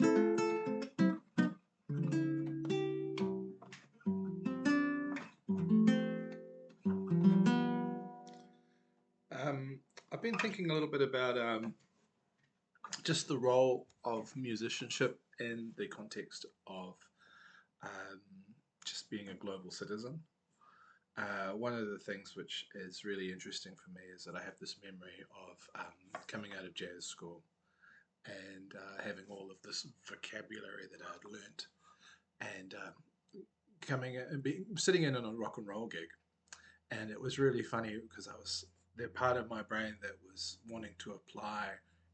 Um, I've been thinking a little bit about just the role of musicianship in the context of um, just being a global citizen. One of the things which is really interesting for me is that I have this memory of coming out of jazz school and having all of this vocabulary that I'd learnt, and coming and being sitting in on a rock and roll gig. And it was really funny because I was the part of my brain that was wanting to apply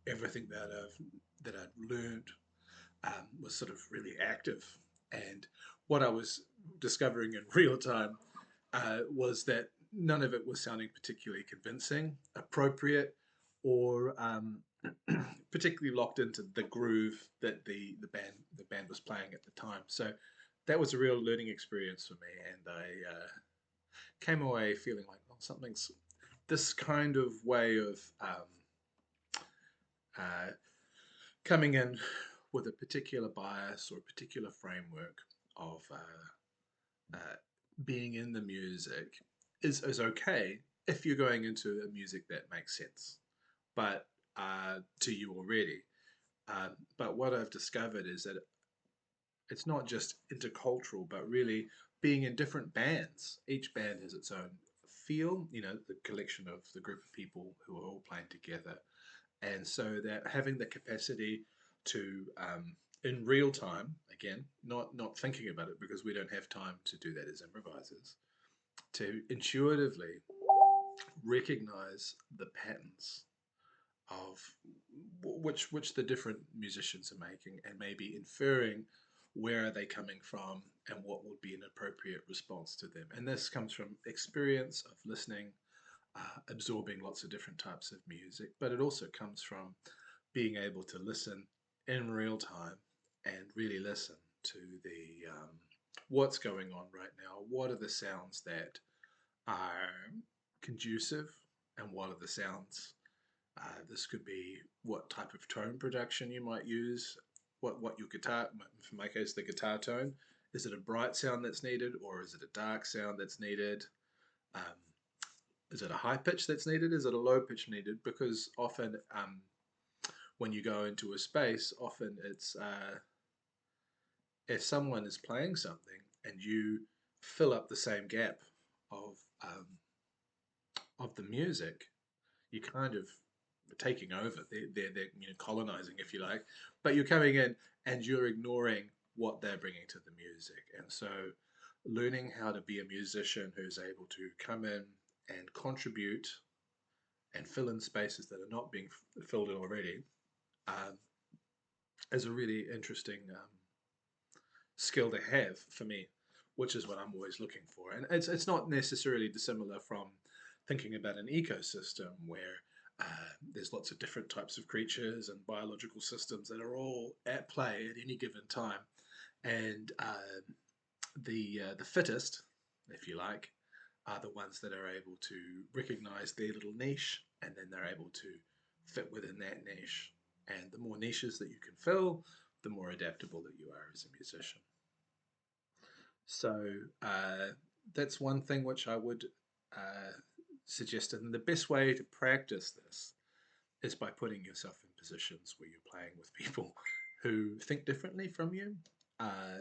everything that I'd learned was sort of really active. And what I was discovering in real time was that none of it was sounding particularly convincing, appropriate, or particularly locked into the groove that the band was playing at the time. So that was a real learning experience for me, and I came away feeling like, well, something's this kind of way of uh, coming in with a particular bias or a particular framework of uh, being in the music is okay if you're going into a music that makes sense, but to you already. But what I've discovered is that it's not just intercultural, but really being in different bands. Each band has its own feel, the collection of the group of people who are all playing together. And so that having the capacity to, in real time, again, not thinking about it because we don't have time to do that as improvisers, to intuitively recognize the patterns of which the different musicians are making, and maybe inferring where are they coming from and what would be an appropriate response to them. And this comes from experience of listening, absorbing lots of different types of music, but it also comes from being able to listen in real time and really listen to the what's going on right now. What are the sounds that are conducive, and what are the sounds this could be what type of tone production you might use, what your guitar, for my case, the guitar tone. Is it a bright sound that's needed, or is it a dark sound that's needed? Um, is it a high pitch that's needed? Is it a low pitch needed? Because often, when you go into a space, often it's if someone is playing something and you fill up the same gap of um, of the music, you kind of taking over. They're colonizing, if you like, but you're coming in and you're ignoring what they're bringing to the music. And so, learning how to be a musician who's able to come in and contribute and fill in spaces that are not being filled in already um, is a really interesting skill to have for me, which is what I'm always looking for. And it's not necessarily dissimilar from thinking about an ecosystem where there's lots of different types of creatures and biological systems that are all at play at any given time, and the fittest, if you like, are the ones that are able to recognize their little niche, and then they're able to fit within that niche. And the more niches that you can fill, the more adaptable that you are as a musician. So that's one thing which I would uh, suggest. And the best way to practice this is by putting yourself in positions where you're playing with people who think differently from you,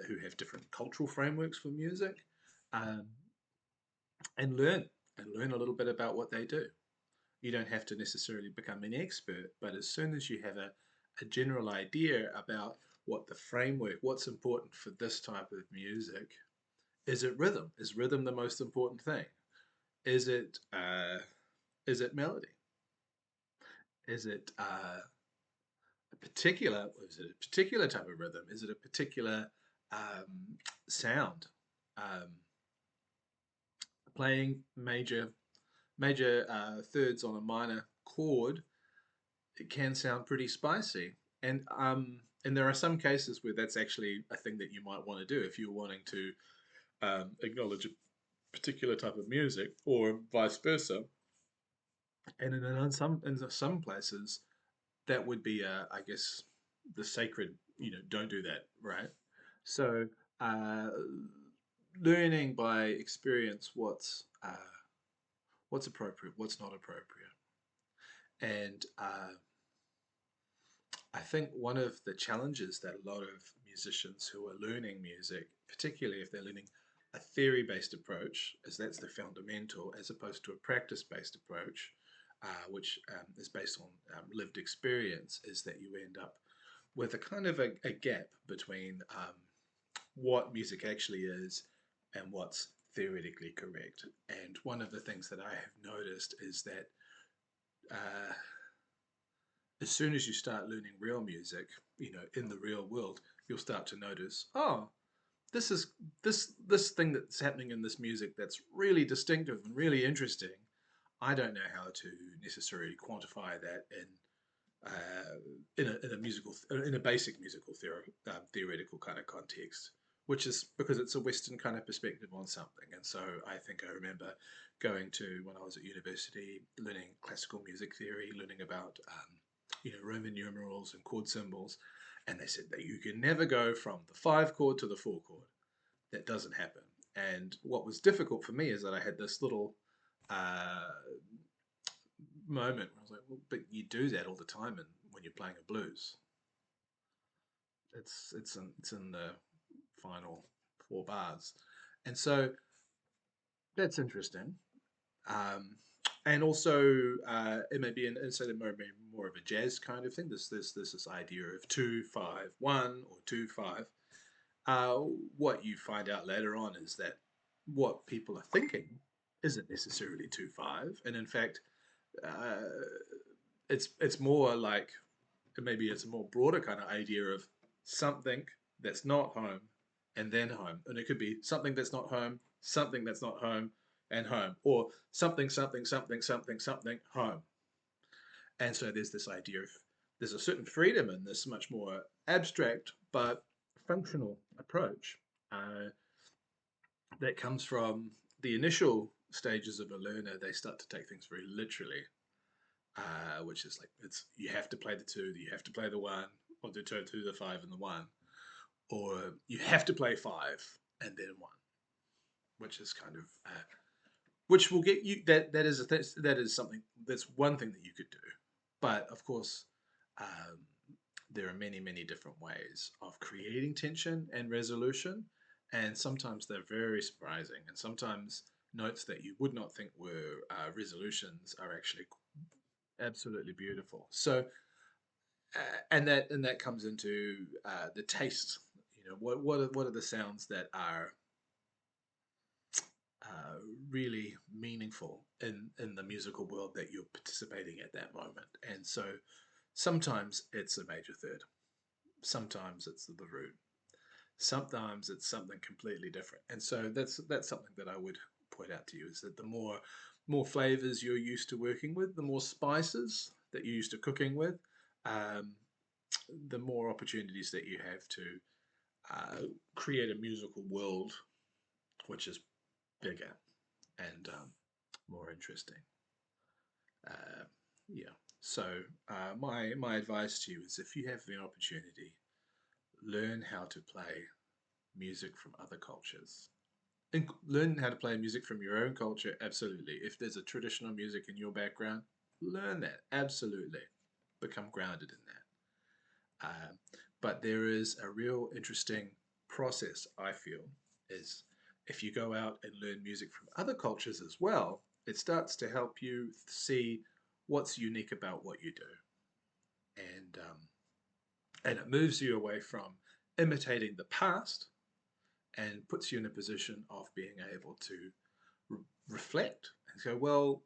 who have different cultural frameworks for music, um, and learn a little bit about what they do. You don't have to necessarily become an expert, but as soon as you have a general idea about what the framework, what's important for this type of music, is it rhythm? Is rhythm the most important thing? Is it is it melody? Is it a particular type of rhythm? Is it a particular sound? Um, Playing major thirds on a minor chord, it can sound pretty spicy, and there are some cases where that's actually a thing that you might want to do if you're wanting to acknowledge a particular type of music, or vice versa. And in some places, that would be, I guess, the sacred, don't do that, right? So uh, learning by experience what's appropriate, what's not appropriate, and I think one of the challenges that a lot of musicians who are learning music, particularly if they're learning a theory-based approach, as that's the fundamental, as opposed to a practice-based approach, which is based on lived experience, is that you end up with a kind of a gap between what music actually is and what's theoretically correct. And one of the things that I have noticed is that uh, as soon as you start learning real music, in the real world, you'll start to notice, oh, this is this thing that's happening in this music that's really distinctive and really interesting. I don't know how to necessarily quantify that in a musical in a basic musical theoretical kind of context, which is because it's a Western kind of perspective on something. And so I think I remember going to when I was at university, learning classical music theory, learning about Roman numerals and chord symbols, and they said that you can never go from the 5 chord to the 4 chord. That doesn't happen. And what was difficult for me is that I had this little uh, moment where I was like, well, but you do that all the time, and when you're playing a blues, it's in the final 4 bars, and so that's interesting. Um, and also, it may be so there may be more of a jazz kind of thing. There's this idea of 2-5-1 or 2-5. Uh, what you find out later on is that what people are thinking isn't necessarily 2-5, and in fact, uh, it's more like maybe it's a more broader kind of idea of something that's not home and then home, and it could be something that's not home, something that's not home, and home, or something something something something something home. And so there's this idea of there's a certain freedom in this much more abstract but functional approach uh, that comes from the initial stages of a learner. They start to take things very literally, which is like it's you have to play the two, you have to play the one, or the two, the five, and the one, or you have to play five and then one, which is kind of which will get you that is something that's one thing that you could do, but of course. There are many different ways of creating tension and resolution, and sometimes they're very surprising, and sometimes notes that you would not think were resolutions are actually absolutely beautiful. So, and that comes into the taste. What are the sounds that are uh, really meaningful in the musical world that you're participating at that moment? And so, sometimes it's a major third, sometimes it's the root, sometimes it's something completely different. And so that's something that I would point out to you is that the more flavors you're used to working with, the more spices that you're used to cooking with, um, the more opportunities that you have to create a musical world which is bigger and more interesting. Uh, yeah. So my advice to you is if you have the opportunity, learn how to play music from other cultures. And learn how to play music from your own culture, absolutely. If there's a traditional music in your background, learn that, absolutely. Become grounded in that. But there is a real interesting process, I feel, is if you go out and learn music from other cultures as well, it starts to help you see what's unique about what you do. And it moves you away from imitating the past and puts you in a position of being able to reflect and go, well,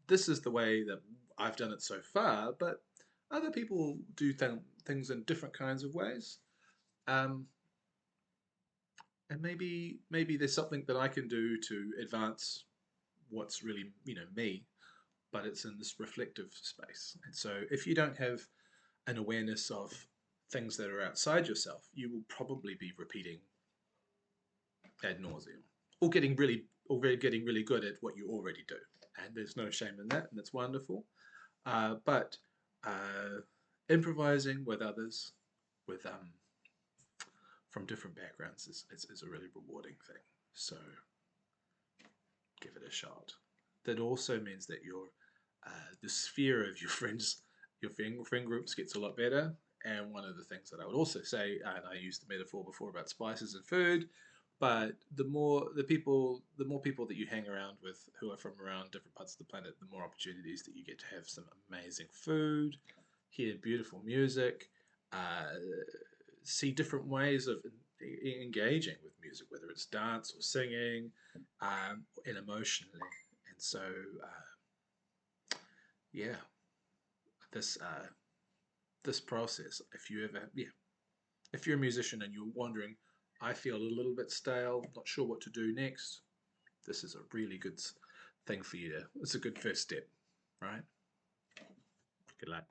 this is the way that I've done it so far, but other people do things in different kinds of ways. Um, and maybe there's something that I can do to advance what's really me, but it's in this reflective space. And so if you don't have an awareness of things that are outside yourself, you will probably be repeating ad nauseum, getting really good at what you already do. And there's no shame in that, and it's wonderful. But improvising with others, with from different backgrounds is a really rewarding thing. So give it a shot. That also means that your the sphere of your friends, your friend groups gets a lot better. And one of the things that I would also say, and I used the metaphor before about spices and food, but the more people that you hang around with who are from around different parts of the planet, the more opportunities that you get to have some amazing food, hear beautiful music, uh, see different ways of engaging with music, whether it's dance or singing, and emotionally. And so, yeah, this this process. If you ever, yeah, if you're a musician and you're wondering, I feel a little bit stale, not sure what to do next. This is a really good thing for you to. It's a good first step, right? Good luck.